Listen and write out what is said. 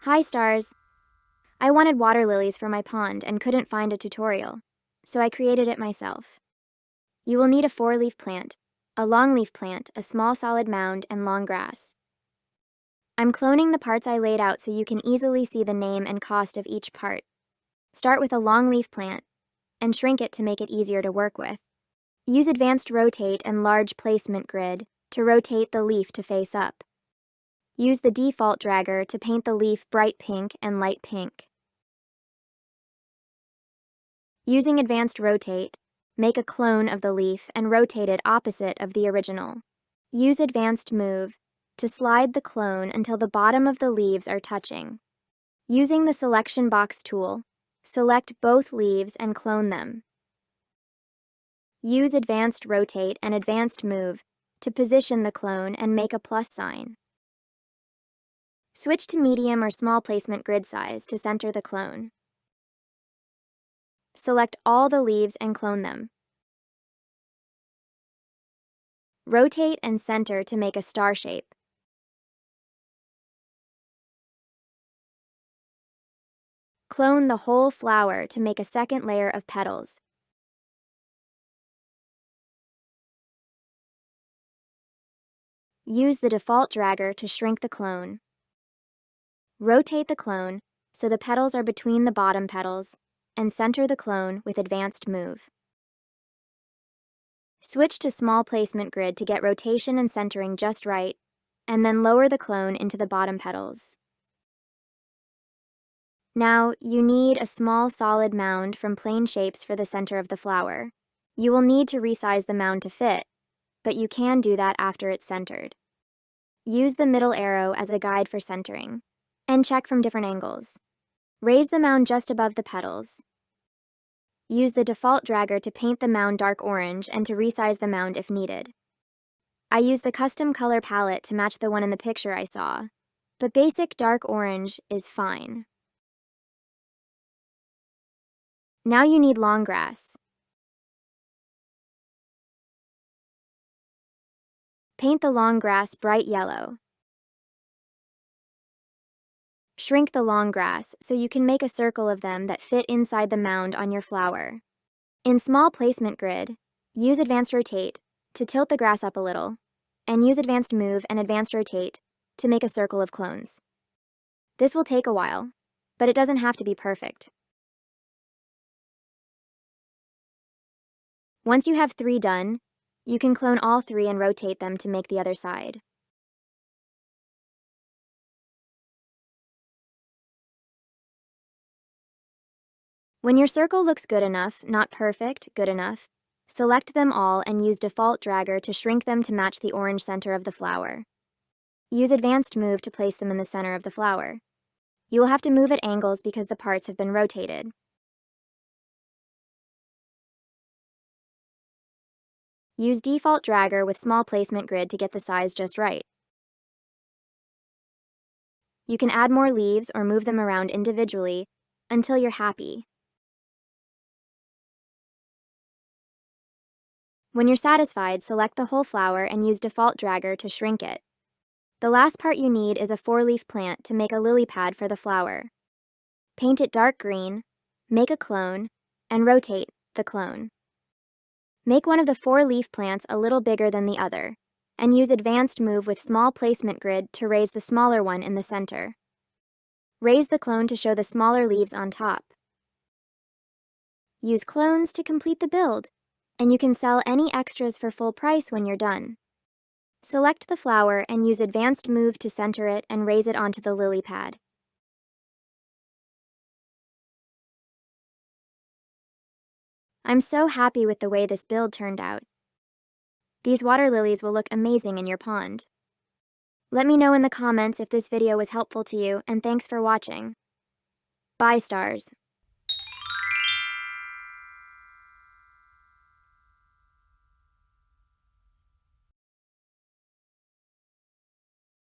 Hi stars! I wanted water lilies for my pond and couldn't find a tutorial, so I created it myself. You will need a 4-leaf plant, a longleaf plant, a small solid mound, and long grass. I'm cloning the parts I laid out so you can easily see the name and cost of each part. Start with a longleaf plant and shrink it to make it easier to work with. Use advanced rotate and large placement grid to rotate the leaf to face up. Use the default dragger to paint the leaf bright pink and light pink. Using advanced rotate, make a clone of the leaf and rotate it opposite of the original. Use advanced move to slide the clone until the bottom of the leaves are touching. Using the selection box tool, select both leaves and clone them. Use advanced rotate and advanced move to position the clone and make a plus sign. Switch to medium or small placement grid size to center the clone. Select all the leaves and clone them. Rotate and center to make a star shape. Clone the whole flower to make a second layer of petals. Use the default dragger to shrink the clone. Rotate the clone so the petals are between the bottom petals, and center the clone with advanced move. Switch to small placement grid to get rotation and centering just right, and then lower the clone into the bottom petals. Now, you need a small solid mound from plain shapes for the center of the flower. You will need to resize the mound to fit, but you can do that after it's centered. Use the middle arrow as a guide for centering, and check from different angles. Raise the mound just above the petals. Use the default dragger to paint the mound dark orange and to resize the mound if needed. I use the custom color palette to match the one in the picture I saw, but basic dark orange is fine. Now you need long grass. Paint the long grass bright yellow. Shrink the long grass so you can make a circle of them that fit inside the mound on your flower. In small placement grid, use advanced rotate to tilt the grass up a little, and use advanced move and advanced rotate to make a circle of clones. This will take a while, but it doesn't have to be perfect. Once you have 3 done, you can clone all 3 and rotate them to make the other side. When your circle looks good enough, not perfect, good enough, select them all and use default dragger to shrink them to match the orange center of the flower. Use advanced move to place them in the center of the flower. You will have to move at angles because the parts have been rotated. Use default dragger with small placement grid to get the size just right. You can add more leaves or move them around individually until you're happy. When you're satisfied, select the whole flower and use default dragger to shrink it. The last part you need is a 4-leaf plant to make a lily pad for the flower. Paint it dark green, make a clone, and rotate the clone. Make one of the 4-leaf plants a little bigger than the other, and use advanced move with small placement grid to raise the smaller one in the center. Raise the clone to show the smaller leaves on top. Use clones to complete the build, and you can sell any extras for full price when you're done. Select the flower and use advanced move to center it and raise it onto the lily pad. I'm so happy with the way this build turned out. These water lilies will look amazing in your pond. Let me know in the comments if this video was helpful to you, and thanks for watching. Bye, stars.